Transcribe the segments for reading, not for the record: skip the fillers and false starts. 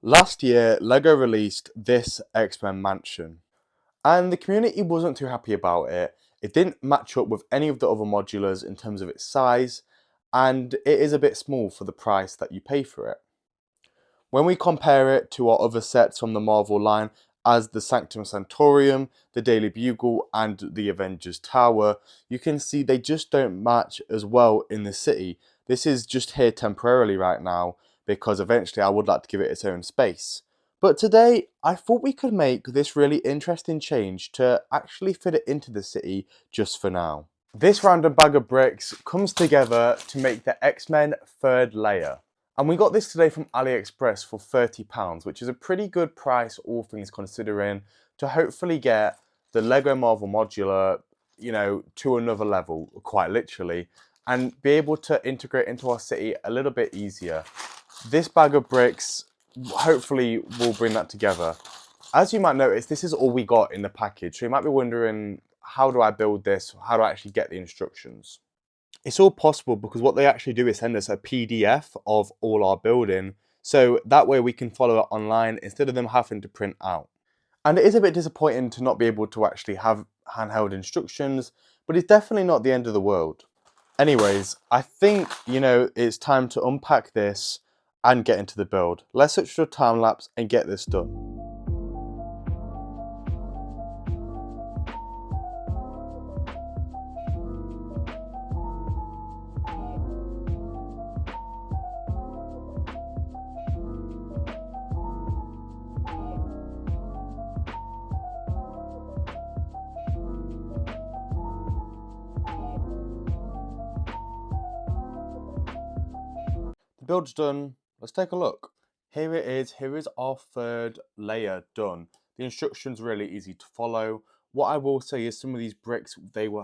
Last year, LEGO released this X-Men mansion, and the community wasn't too happy about it. It didn't match up with any of the other modulars in terms of its size, and it is a bit small for the price that you pay for it. When we compare it to our other sets from the Marvel line, as the Sanctum Sanctorum, the Daily Bugle, and the Avengers Tower, you can see they just don't match as well in the city. This is just here temporarily right now, because eventually I would like to give it its own space. But today, I thought we could make this really interesting change to actually fit it into the city just for now. This random bag of bricks comes together to make the X-Men third layer. And we got this today from AliExpress for £30, which is a pretty good price, all things considering, to hopefully get the LEGO Marvel modular, to another level, quite literally, and be able to integrate into our city a little bit easier. This bag of bricks hopefully will bring that together. As you might notice, this is all we got in the package, so you might be wondering, how do I build this? How do I actually get the instructions? It's all possible because what they actually do is send us a PDF of all our building, so that way we can follow it online instead of them having to print out. And it is a bit disappointing to not be able to actually have handheld instructions, but it's definitely not the end of the world. Anyways, I think, it's time to unpack this and get into the build. Let's switch to a time lapse and get this done. The build's done. Let's take a look. Here it is. Here is our third layer done. The instructions really easy to follow. What I will say is some of these bricks,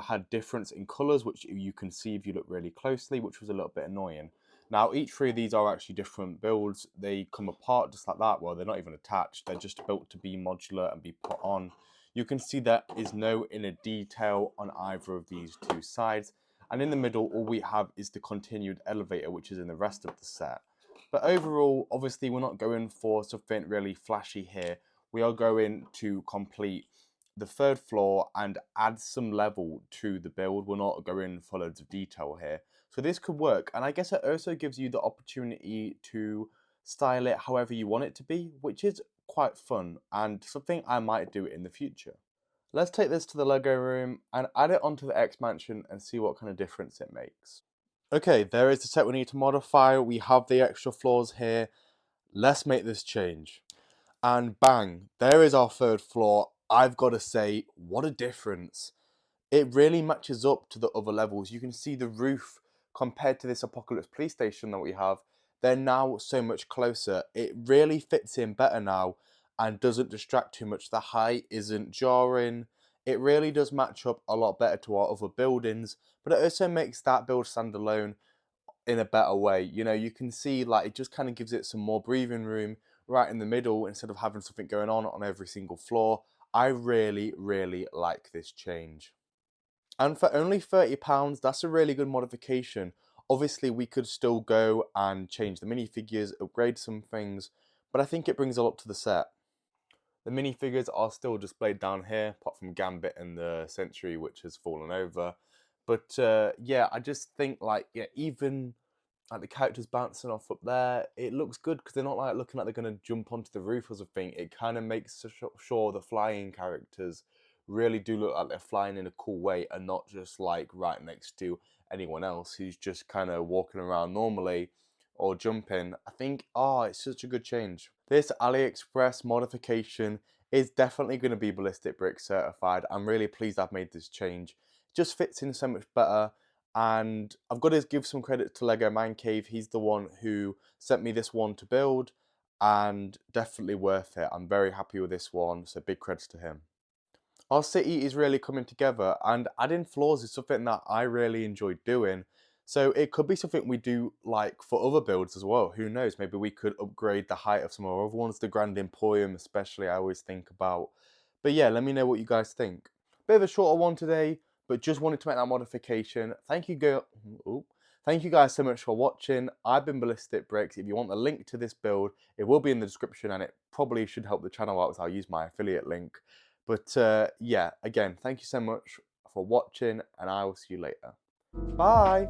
had difference in colours, which you can see if you look really closely, which was a little bit annoying. Now, each three of these are actually different builds. They come apart just like that. Well, they're not even attached. They're just built to be modular and be put on. You can see there is no inner detail on either of these two sides. And in the middle, all we have is the continued elevator, which is in the rest of the set. But overall, obviously, we're not going for something really flashy here. We are going to complete the third floor and add some level to the build. We're not going for loads of detail here. So this could work. And I guess it also gives you the opportunity to style it however you want it to be, which is quite fun and something I might do in the future. Let's take this to the Lego room and add it onto the X Mansion and see what kind of difference it makes. Okay, there is the set we need to modify. We have the extra floors here. Let's make this change. And bang, there is our third floor. I've got to say, what a difference. It really matches up to the other levels. You can see the roof compared to this Apocalypse police station that we have. They're now so much closer. It really fits in better now and doesn't distract too much. The height isn't jarring. It really does match up a lot better to our other buildings, but it also makes that build stand alone in a better way. You can see like it just kind of gives it some more breathing room right in the middle instead of having something going on every single floor. I really, really like this change. And for only £30, that's a really good modification. Obviously, we could still go and change the minifigures, upgrade some things, but I think it brings a lot to the set. The minifigures are still displayed down here, apart from Gambit and the Sentry, which has fallen over. But yeah, I just think even like the characters bouncing off up there, it looks good because they're not like looking like they're going to jump onto the roof or something. It kind of makes sure the flying characters really do look like they're flying in a cool way and not just like right next to anyone else who's just kind of walking around normally or jumping. I think, it's such a good change. This AliExpress modification is definitely going to be ballistic brick certified. I'm really pleased I've made this change. It just fits in so much better. And I've got to give some credit to Lego Man Cave. He's the one who sent me this one to build, and definitely worth it. I'm very happy with this one, so big credits to him. Our city is really coming together, and adding floors is something that I really enjoy doing. So it could be something we do like for other builds as well. Who knows? Maybe we could upgrade the height of some of our other ones. The Grand Emporium especially, I always think about. But yeah, let me know what you guys think. Bit of a shorter one today, but just wanted to make that modification. Thank you, Thank you guys so much for watching. I've been Ballistic Bricks. If you want the link to this build, it will be in the description, and it probably should help the channel out, so I'll use my affiliate link. But yeah, again, thank you so much for watching, and I will see you later. Bye!